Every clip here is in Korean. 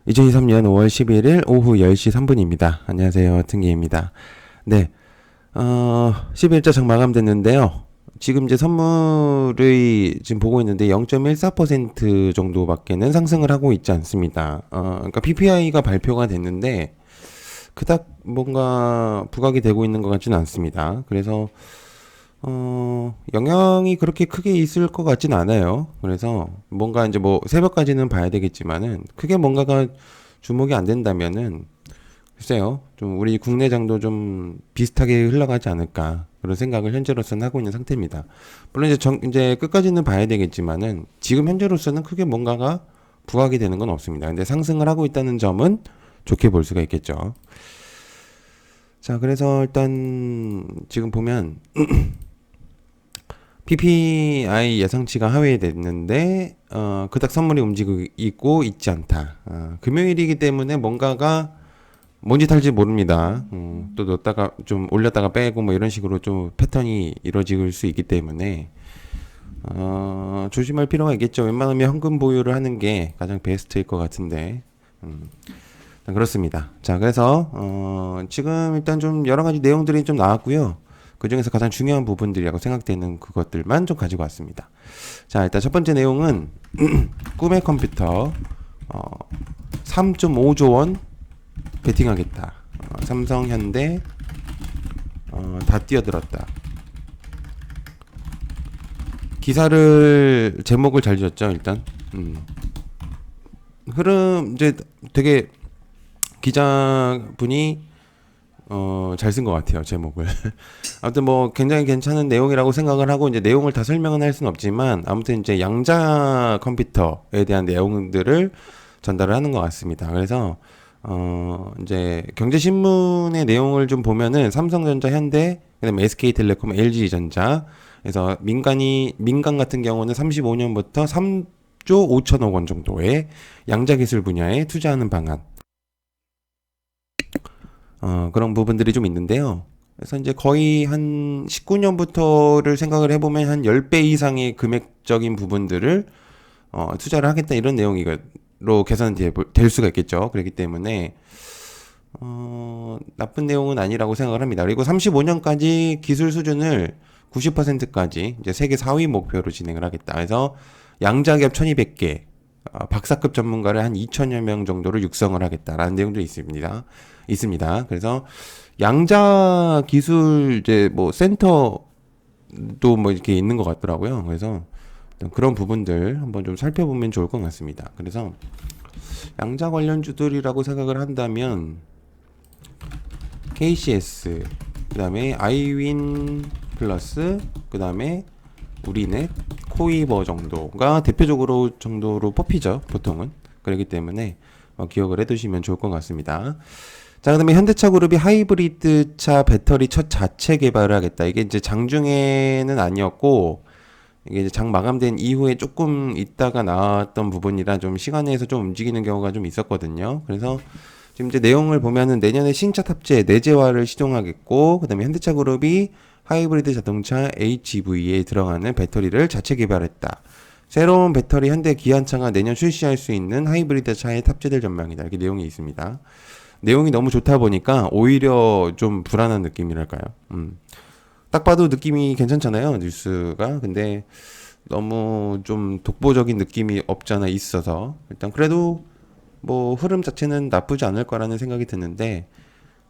2023년 5월 11일 오후 10시 3분입니다. 안녕하세요. 튼기입니다. 네. 11자 장 마감됐는데요. 지금 이제 선물이 지금 보고 있는데 0.14% 정도밖에는 상승을 하고 있지 않습니다. 그러니까 PPI가 발표가 됐는데 그닥 뭔가 부각이 되고 있는 것 같지는 않습니다. 그래서 영향이 그렇게 크게 있을 것 같진 않아요. 그래서 뭔가 이제 뭐 새벽까지는 봐야 되겠지만은 크게 뭔가가 주목이 안 된다면은 글쎄요. 좀 우리 국내장도 좀 비슷하게 흘러가지 않을까 그런 생각을 현재로서는 하고 있는 상태입니다. 물론 이제 끝까지는 봐야 되겠지만은 지금 현재로서는 크게 뭔가가 부각이 되는 건 없습니다. 근데 상승을 하고 있다는 점은 좋게 볼 수가 있겠죠. 자, 그래서 일단 지금 보면 PPI 예상치가 하회됐는데 그닥 선물이 움직이고 있고 있지 않다. 금요일이기 때문에 뭔가가 뭔지 탈지 모릅니다. 또 넣었다가 좀 올렸다가 빼고 뭐 이런 식으로 좀 패턴이 이루어질 수 있기 때문에 조심할 필요가 있겠죠. 웬만하면 현금 보유를 하는 게 가장 베스트일 것 같은데 그렇습니다. 자, 그래서 지금 일단 좀 여러 가지 내용들이 좀 나왔고요. 그 중에서 가장 중요한 부분들이라고 생각되는 그것들만 좀 가지고 왔습니다. 자, 일단 첫 번째 내용은 꿈의 컴퓨터 3.5조 원 베팅하겠다. 삼성, 현대 다 뛰어들었다. 기사를 제목을 잘 지었죠, 일단. 흐름 이제 되게 기자분이 잘 쓴 것 같아요, 제목을. 아무튼 뭐 굉장히 괜찮은 내용이라고 생각을 하고 이제 내용을 다 설명은 할 수는 없지만 아무튼 이제 양자 컴퓨터에 대한 내용들을 전달을 하는 것 같습니다. 그래서 이제 경제신문의 내용을 좀 보면은 삼성전자, 현대, 그다음에 SK텔레콤, LG전자. 그래서 민간 같은 경우는 35년부터 3조 5천억 원 정도의 양자 기술 분야에 투자하는 방안. 그런 부분들이 좀 있는데요. 그래서 이제 거의 한 19년부터를 생각을 해보면 한 10배 이상의 금액적인 부분들을 투자를 하겠다 이런 내용으로 계산될 수가 있겠죠. 그렇기 때문에 나쁜 내용은 아니라고 생각을 합니다. 그리고 35년까지 기술 수준을 90%까지 이제 세계 4위 목표로 진행을 하겠다. 그래서 양자기업 1200개, 박사급 전문가를 한 2천여 명 정도를 육성을 하겠다라는 내용도 있습니다. 그래서 양자 기술 이제 뭐 센터도 뭐 이렇게 있는 것 같더라고요. 그래서 그런 부분들 한번 좀 살펴보면 좋을 것 같습니다. 그래서 양자 관련주들이라고 생각을 한다면 KCS, 그 다음에 아이윈 플러스, 그 다음에 우리넷, 코이버 정도가 대표적으로 정도로 뽑히죠, 보통은. 그렇기 때문에 기억을 해두시면 좋을 것 같습니다. 자, 그다음에 현대차 그룹이 하이브리드 차 배터리 첫 자체 개발을 하겠다. 이게 이제 장중에는 아니었고 이게 이제 장 마감된 이후에 조금 있다가 나왔던 부분이라 좀 시간에서 좀 움직이는 경우가 좀 있었거든요. 그래서 지금 이제 내용을 보면은 내년에 신차 탑재 내재화를 시동하겠고, 그다음에 현대차 그룹이 하이브리드 자동차 HV에 들어가는 배터리를 자체 개발했다. 새로운 배터리 현대 기아차가 내년 출시할 수 있는 하이브리드 차에 탑재될 전망이다. 이렇게 내용이 있습니다. 내용이 너무 좋다 보니까 오히려 좀 불안한 느낌이랄까요. 딱 봐도 느낌이 괜찮잖아요, 뉴스가. 근데 너무 좀 독보적인 느낌이 없잖아 있어서 일단 그래도 뭐 흐름 자체는 나쁘지 않을 거라는 생각이 드는데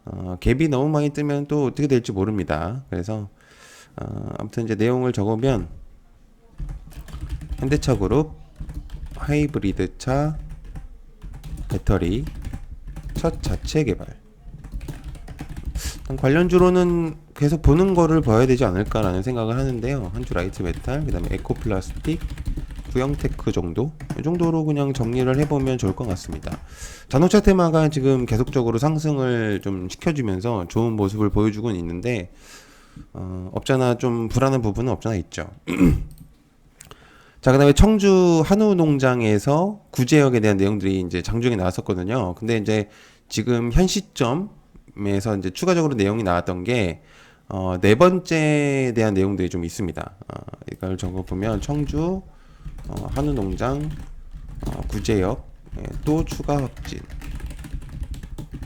갭이 너무 많이 뜨면 또 어떻게 될지 모릅니다. 그래서 아무튼 이제 내용을 적으면 현대차 그룹 하이브리드 차 배터리 첫 자체 개발. 관련주로는 계속 보는 거를 봐야 되지 않을까라는 생각을 하는데요. 한주 라이트 메탈, 그 다음에 에코플라스틱, 구형테크 정도? 이 정도로 그냥 정리를 해보면 좋을 것 같습니다. 자동차 테마가 지금 계속적으로 상승을 좀 시켜주면서 좋은 모습을 보여주고 있는데, 없잖아 좀 불안한 부분은 없잖아 있죠. 자, 그 다음에 청주 한우 농장에서 구제역에 대한 내용들이 이제 장중에 나왔었거든요. 근데 이제 지금 현 시점에서 이제 추가적으로 내용이 나왔던 게, 네 번째에 대한 내용들이 좀 있습니다. 이걸 적어보면 청주 한우 농장 구제역 또 추가 확진.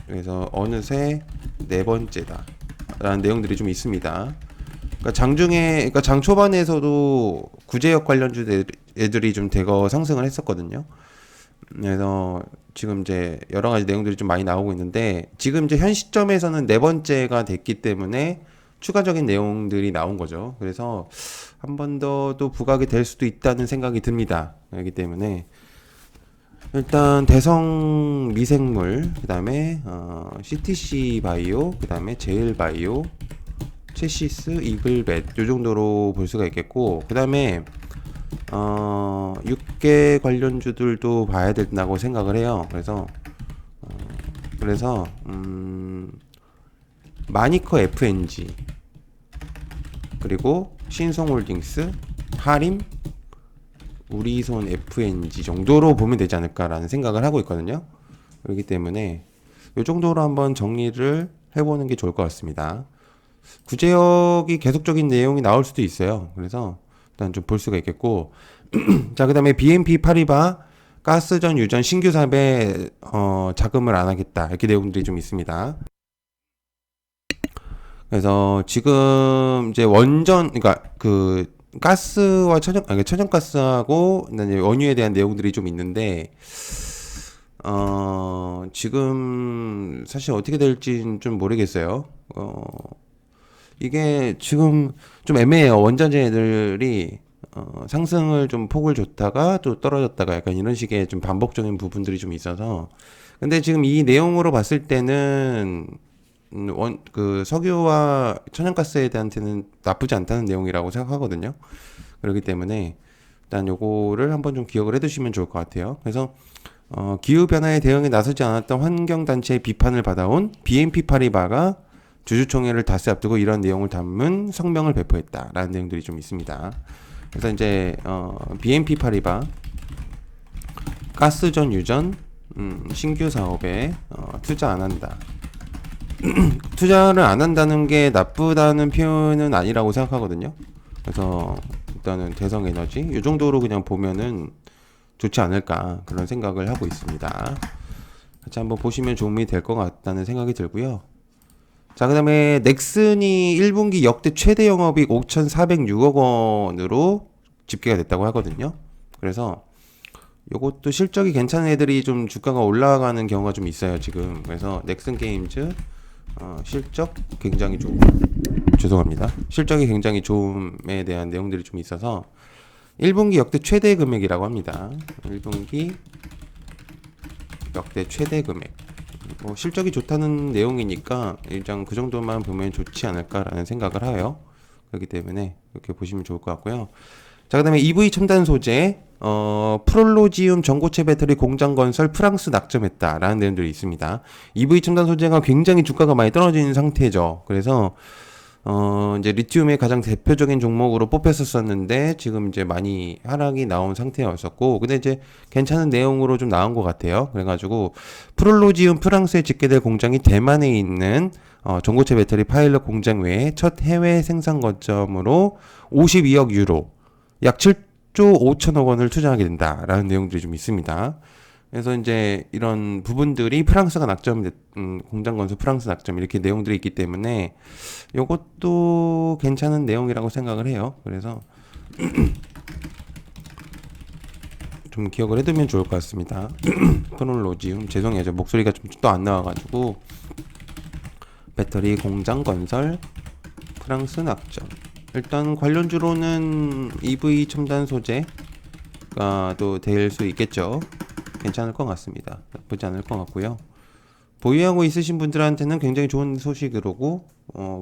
그래서 어느새 네 번째다 라는 내용들이 좀 있습니다. 그러니까 그러니까 장 초반에서도 구제역 관련주 애들이 좀 대거 상승을 했었거든요. 그래서 지금 이제 여러 가지 내용들이 좀 많이 나오고 있는데, 지금 이제 현 시점에서는 네 번째가 됐기 때문에 추가적인 내용들이 나온 거죠. 그래서 한 번 더 또 부각이 될 수도 있다는 생각이 듭니다. 그렇기 때문에 일단 대성 미생물, 그다음에 CTC 바이오, 그다음에 제일 바이오, 체시스, 이글벳 요 정도로 볼 수가 있겠고, 그다음에 6개 관련주들도 봐야 된다고 생각을 해요. 그래서 마니커 FNG, 그리고 신성홀딩스, 하림, 우리손 FNG 정도로 보면 되지 않을까라는 생각을 하고 있거든요. 그렇기 때문에 이 정도로 한번 정리를 해보는 게 좋을 것 같습니다. 구제역이 계속적인 내용이 나올 수도 있어요. 그래서 일단 좀 볼 수가 있겠고, 자, 그 다음에 BNP 파리바 가스전 유전 신규 사업에 자금을 안 하겠다, 이렇게 내용들이 좀 있습니다. 그래서 지금 이제 그러니까 그 가스와 천연가스하고 원유에 대한 내용들이 좀 있는데, 지금 사실 어떻게 될지는 좀 모르겠어요. 이게 지금 좀 애매해요. 원자재들이 상승을 좀 폭을 줬다가 또 떨어졌다가 약간 이런 식의 좀 반복적인 부분들이 좀 있어서, 근데 지금 이 내용으로 봤을 때는 그 석유와 천연가스에 대한테는 나쁘지 않다는 내용이라고 생각하거든요. 그렇기 때문에 일단 요거를 한번 좀 기억을 해두시면 좋을 것 같아요. 그래서 기후변화에 대응에 나서지 않았던 환경단체의 비판을 받아온 BNP 파리바가 주주총회를 다시 앞두고 이런 내용을 담은 성명을 배포했다라는 내용들이 좀 있습니다. 그래서 이제 BNP 파리바 가스전 유전 신규 사업에 투자 안 한다. 투자를 안 한다는 게 나쁘다는 표현은 아니라고 생각하거든요. 그래서 일단은 대성에너지 이 정도로 그냥 보면은 좋지 않을까, 그런 생각을 하고 있습니다. 같이 한번 보시면 도움이 될 것 같다는 생각이 들고요. 자, 그 다음에 넥슨이 1분기 역대 최대 영업이익 5,406억 원으로 집계가 됐다고 하거든요. 그래서 요것도 실적이 괜찮은 애들이 좀 주가가 올라가는 경우가 좀 있어요, 지금. 그래서 넥슨 게임즈 실적 굉장히 죄송합니다. 실적이 굉장히 좋음에 대한 내용들이 좀 있어서 1분기 역대 최대 금액이라고 합니다. 1분기 역대 최대 금액. 실적이 좋다는 내용이니까 일단 그 정도만 보면 좋지 않을까라는 생각을 해요. 그렇기 때문에 이렇게 보시면 좋을 것 같고요. 자, 그 다음에 EV 첨단 소재, 프롤로지움 전고체 배터리 공장 건설 프랑스 낙점했다라는 내용들이 있습니다. EV 첨단 소재가 굉장히 주가가 많이 떨어진 상태죠. 그래서 이제 리튬의 가장 대표적인 종목으로 뽑혔었는데 지금 이제 많이 하락이 나온 상태였었고, 근데 이제 괜찮은 내용으로 좀 나온 것 같아요. 그래가지고 프롤로지움 프랑스에 짓게 될 공장이 대만에 있는 전고체 배터리 파일럿 공장 외에 첫 해외 생산 거점으로 52억 유로, 약 7조 5천억 원을 투자하게 된다라는 내용들이 좀 있습니다. 그래서 이제 이런 부분들이 프랑스가 낙점, 공장 건설 프랑스 낙점, 이렇게 내용들이 있기 때문에 이것도 괜찮은 내용이라고 생각을 해요. 그래서 좀 기억을 해두면 좋을 것 같습니다. 프롤로지움, 죄송해요, 목소리가 좀 또 안 나와가지고. 배터리 공장 건설 프랑스 낙점. 일단 관련주로는 EV 첨단 소재가 또 될 수 있겠죠. 괜찮을 것 같습니다. 나쁘지 않을 것 같고요. 보유하고 있으신 분들한테는 굉장히 좋은 소식으로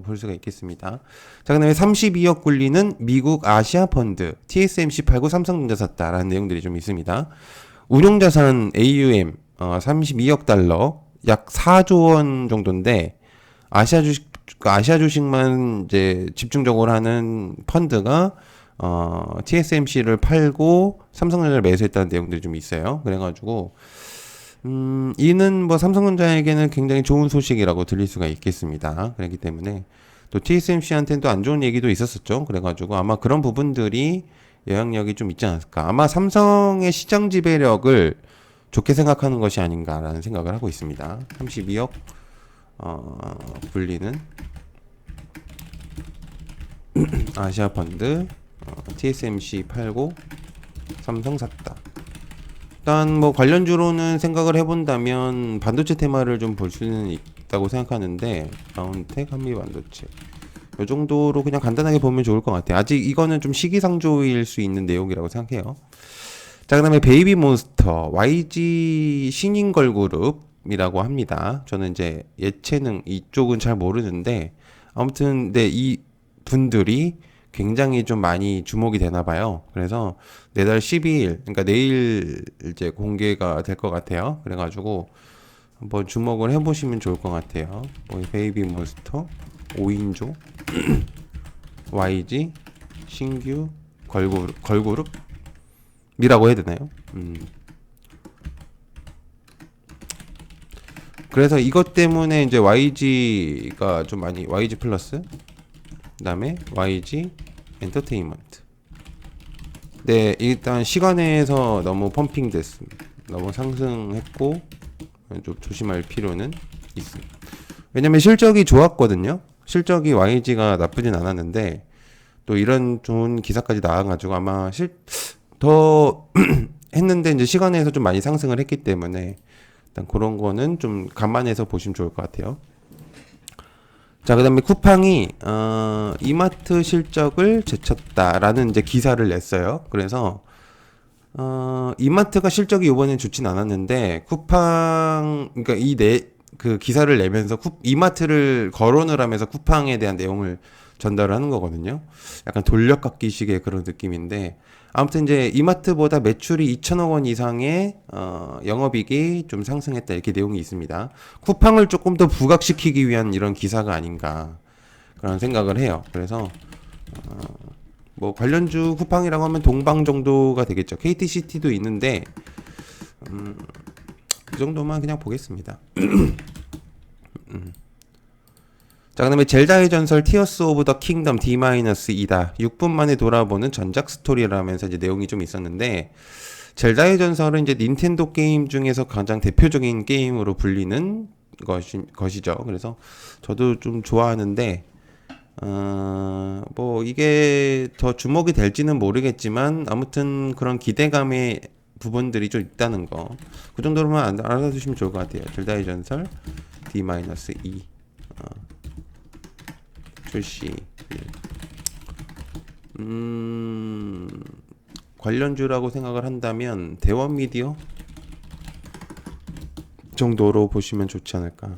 볼 수가 있겠습니다. 자, 그 다음에 32억 굴리는 미국 아시아 펀드 TSMC 팔고 삼성전자 샀다라는 내용들이 좀 있습니다. 운용자산 AUM 32억 달러, 약 4조 원 정도인데, 아시아 주식만 이제 집중적으로 하는 펀드가 TSMC를 팔고 삼성전자를 매수했다는 내용들이 좀 있어요. 그래가지고 이는 뭐 삼성전자에게는 굉장히 좋은 소식이라고 들릴 수가 있겠습니다. 그렇기 때문에 또 TSMC한테는 또 안 좋은 얘기도 있었었죠. 그래가지고 아마 그런 부분들이 영향력이 좀 있지 않을까. 아마 삼성의 시장 지배력을 좋게 생각하는 것이 아닌가라는 생각을 하고 있습니다. 32억 불리는 아시아펀드, TSMC 팔고 삼성 샀다. 일단 뭐 관련주로는 생각을 해본다면 반도체 테마를 좀 볼 수는 있다고 생각하는데, 라운텍, 한미반도체 이 정도로 그냥 간단하게 보면 좋을 것 같아요. 아직 이거는 좀 시기상조일 수 있는 내용이라고 생각해요. 자, 그다음에 베이비몬스터, YG 신인걸그룹이라고 합니다. 저는 이제 예체능 이쪽은 잘 모르는데, 아무튼 네, 이 분들이 굉장히 좀 많이 주목이 되나 봐요. 그래서 내달 12일, 그러니까 내일 이제 공개가 될 것 같아요. 그래가지고 한번 주목을 해보시면 좋을 것 같아요. 뭐 베이비몬스터, 5인조, YG, 신규 걸그룹이라고 해야 되나요? 그래서 이것 때문에 이제 YG가 좀 많이, YG 플러스, 그다음에 YG 엔터테인먼트. 네, 일단 시간에서 너무 펌핑 됐습니다. 너무 상승했고 좀 조심할 필요는 있습니다. 왜냐면 실적이 좋았거든요. 실적이 YG가 나쁘진 않았는데 또 이런 좋은 기사까지 나와가지고 아마 더 했는데 이제 시간에서 좀 많이 상승을 했기 때문에 일단 그런 거는 좀 감안해서 보시면 좋을 것 같아요. 자, 그다음에 쿠팡이 이마트 실적을 제쳤다라는 이제 기사를 냈어요. 그래서 이마트가 실적이 이번엔 좋진 않았는데 쿠팡, 그러니까 그 기사를 내면서 이마트를 거론을 하면서 쿠팡에 대한 내용을 전달을 하는 거거든요. 약간 돌려깎기식의 그런 느낌인데, 아무튼 이제 이마트보다 매출이 2천억 원 이상의 영업이익이 좀 상승했다, 이렇게 내용이 있습니다. 쿠팡을 조금 더 부각시키기 위한 이런 기사가 아닌가 그런 생각을 해요. 그래서 뭐 관련주 쿠팡이라고 하면 동방 정도가 되겠죠. KTCT도 있는데 그 정도만 그냥 보겠습니다. 자, 그다음에 젤다의 전설 티어스 오브 더 킹덤 D-2다 6분 만에 돌아보는 전작 스토리라면서 이제 내용이 좀 있었는데, 젤다의 전설은 이제 닌텐도 게임 중에서 가장 대표적인 게임으로 불리는 것이죠. 그래서 저도 좀 좋아하는데 뭐 이게 더 주목이 될지는 모르겠지만 아무튼 그런 기대감의 부분들이 좀 있다는 거, 그 정도로만 알아두시면 좋을 것 같아요. 젤다의 전설 D-2 출시. 관련주라고 생각을 한다면 대원 미디어 정도로 보시면 좋지 않을까.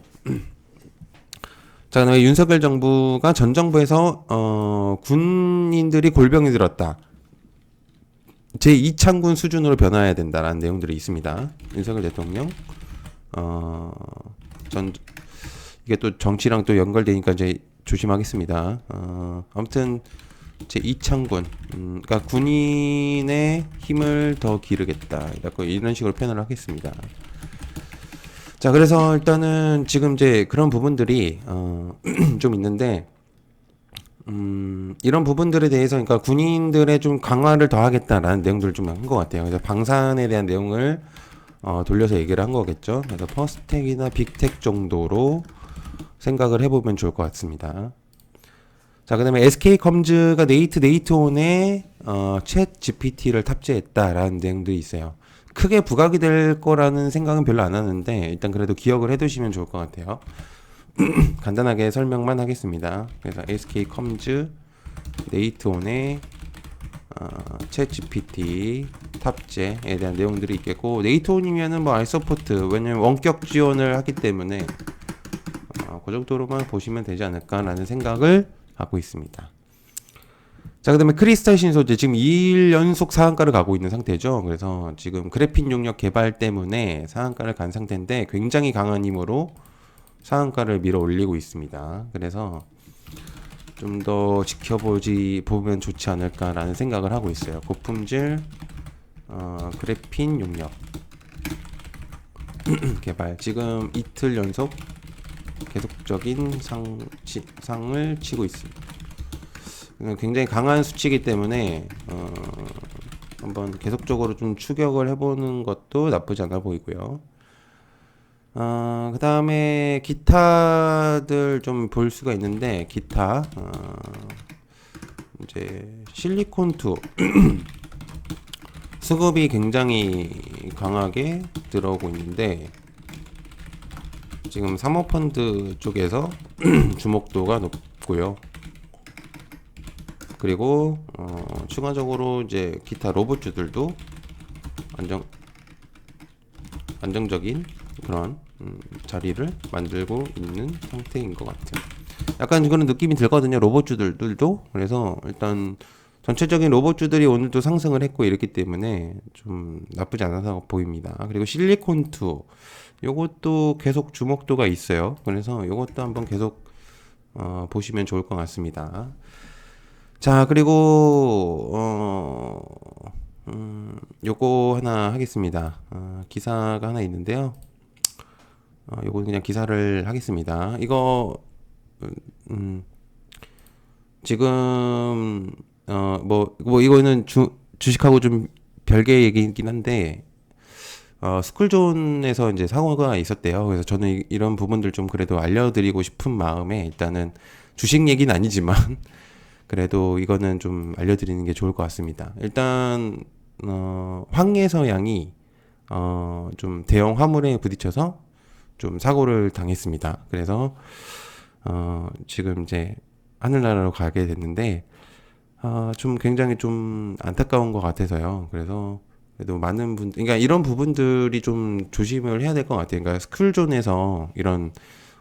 자, 그다음에 윤석열 정부가 전 정부에서 군인들이 골병이 들었다, 제2창군 수준으로 변화해야 된다라는 내용들이 있습니다. 윤석열 대통령 이게 또 정치랑 또 연결되니까 이제 조심하겠습니다. 아무튼 제2창군, 그러니까 군인의 힘을 더 기르겠다, 이런 식으로 표현을 하겠습니다. 자, 그래서 일단은 지금 이제 그런 부분들이 좀 있는데, 이런 부분들에 대해서, 그러니까 군인들의 좀 강화를 더 하겠다라는 내용들을 좀 한 것 같아요. 그래서 방산에 대한 내용을 돌려서 얘기를 한 거겠죠. 그래서 퍼스텍이나 빅텍 정도로 생각을 해보면 좋을 것 같습니다. 자, 그 다음에 SK컴즈가 네이트온에 챗 GPT를 탑재했다라는 내용도 있어요. 크게 부각이 될 거라는 생각은 별로 안 하는데 일단 그래도 기억을 해두시면 좋을 것 같아요. 간단하게 설명만 하겠습니다. 그래서 SK컴즈 네이트온에 챗 GPT 탑재에 대한 내용들이 있겠고, 네이트온이면은 뭐 알서포트, 왜냐면 원격 지원을 하기 때문에 그 정도로만 보시면 되지 않을까라는 생각을 하고 있습니다. 자, 그 다음에 크리스탈 신소재 지금 2일 연속 상한가를 가고 있는 상태죠. 그래서 지금 그래핀 용역 개발 때문에 상한가를 간 상태인데 굉장히 강한 힘으로 상한가를 밀어 올리고 있습니다. 그래서 좀 더 보면 좋지 않을까라는 생각을 하고 있어요. 고품질 그래핀 용역 개발 지금 이틀 연속 계속적인 상을 치고 있습니다. 굉장히 강한 수치이기 때문에 한번 계속적으로 좀 추격을 해보는 것도 나쁘지 않아 보이고요. 그 다음에 기타들 좀 볼 수가 있는데, 기타, 이제 실리콘2 수급이 굉장히 강하게 들어오고 있는데, 지금 사모펀드 쪽에서 주목도가 높고요. 그리고 추가적으로 이제 기타 로봇주들도 안정적인 그런 자리를 만들고 있는 상태인 것 같아요. 약간 그런 느낌이 들거든요. 로봇주들도. 그래서 일단 전체적인 로봇주들이 오늘도 상승을 했고 이랬기 때문에 좀 나쁘지 않아서 보입니다. 그리고 실리콘2 요것도 계속 주목도가 있어요. 그래서 요것도 한번 계속 보시면 좋을 것 같습니다. 자, 그리고 요거 하나 하겠습니다. 기사가 하나 있는데요. 요거 그냥 기사를 하겠습니다. 이거 지금 뭐 이거는 주식하고 좀 별개의 얘기이긴 한데 스쿨존에서 이제 사고가 있었대요. 그래서 저는 이런 부분들 좀 그래도 알려드리고 싶은 마음에 일단은 주식 얘기는 아니지만 그래도 이거는 좀 알려드리는 게 좋을 것 같습니다. 일단 황예서양이 좀 대형 화물에 부딪혀서 좀 사고를 당했습니다. 그래서 지금 이제 하늘나라로 가게 됐는데 좀 굉장히 좀 안타까운 것 같아서요. 그래서 그래도 많은 그러니까 이런 부분들이 좀 조심을 해야 될 것 같아요. 그러니까 스쿨존에서 이런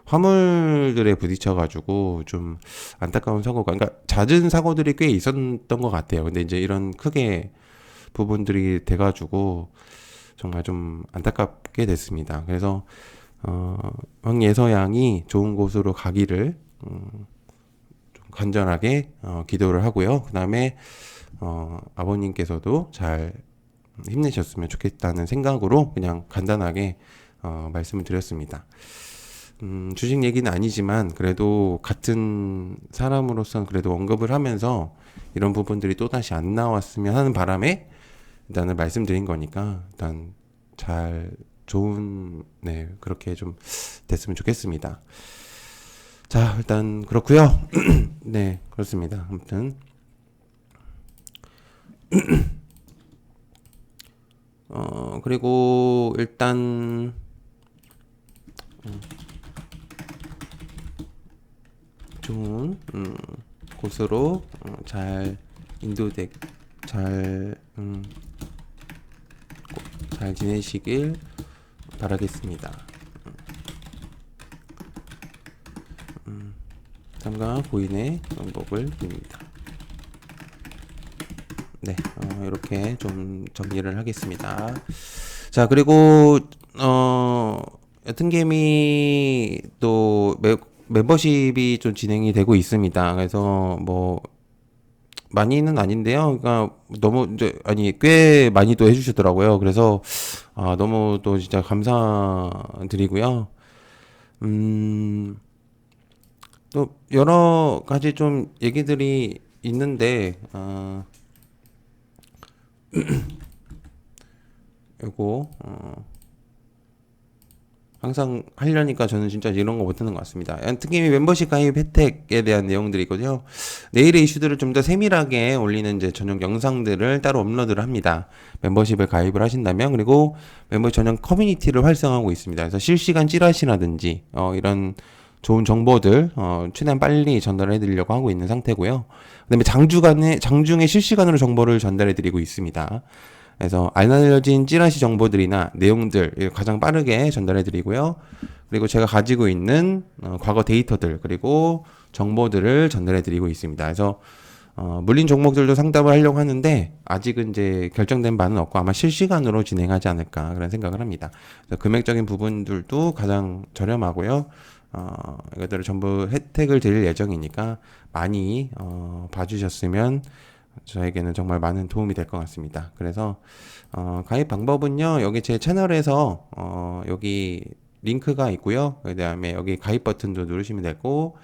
화물들에 부딪혀가지고 좀 안타까운 사고가, 그러니까 잦은 사고들이 꽤 있었던 것 같아요. 근데 이제 이런 크게 부분들이 돼가지고 정말 좀 안타깝게 됐습니다. 그래서 황예서 양이 좋은 곳으로 가기를 좀 간절하게 기도를 하고요. 그 다음에 아버님께서도 잘 힘내셨으면 좋겠다는 생각으로 그냥 간단하게 말씀을 드렸습니다. 주식 얘기는 아니지만 그래도 같은 사람으로서는 그래도 언급을 하면서 이런 부분들이 또다시 안 나왔으면 하는 바람에 일단은 말씀드린 거니까 일단 잘 좋은 그렇게 좀 됐으면 좋겠습니다. 자, 일단 그렇고요. 네, 그렇습니다. 아무튼 그리고 일단 좋은 곳으로 잘 잘 지내시길 바라겠습니다. 삼가 고인의 명복을 빕니다. 네, 이렇게 좀 정리를 하겠습니다. 자, 그리고 여튼개미 또 멤버십이 좀 진행이 되고 있습니다. 그래서 뭐 많이는 아닌데요. 그러니까 너무 이제 꽤 많이 또 해주시더라고요. 그래서 너무 또 진짜 감사드리고요. 또 여러 가지 좀 얘기들이 있는데 요거 항상 하려니까 저는 진짜 이런 거 못하는 것 같습니다. 특히 멤버십 가입 혜택에 대한 내용들이 있거든요. 내일의 이슈들을 좀 더 세밀하게 올리는 이제 전용 영상들을 따로 업로드를 합니다. 멤버십에 가입을 하신다면. 그리고 멤버십 전용 커뮤니티를 활성화하고 있습니다. 그래서 실시간 찌라시라든지 이런 좋은 정보들 최대한 빨리 전달해 드리려고 하고 있는 상태고요. 그다음에 장중에 실시간으로 정보를 전달해 드리고 있습니다. 그래서 안 알려진 찌라시 정보들이나 내용들 가장 빠르게 전달해 드리고요. 그리고 제가 가지고 있는 과거 데이터들 그리고 정보들을 전달해 드리고 있습니다. 그래서 물린 종목들도 상담을 하려고 하는데 아직은 이제 결정된 바는 없고 아마 실시간으로 진행하지 않을까 그런 생각을 합니다. 그래서 금액적인 부분들도 가장 저렴하고요. 이것들을 전부 혜택을 드릴 예정이니까 많이 봐주셨으면 저에게는 정말 많은 도움이 될 것 같습니다. 그래서 가입 방법은요. 여기 제 채널에서 여기 링크가 있고요. 그 다음에 여기 가입 버튼도 누르시면 되고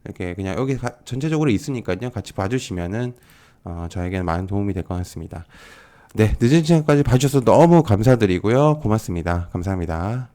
이렇게 그냥 여기 전체적으로 있으니까요. 같이 봐주시면은 저에게는 많은 도움이 될 것 같습니다. 네, 늦은 시간까지 봐주셔서 너무 감사드리고요. 고맙습니다. 감사합니다.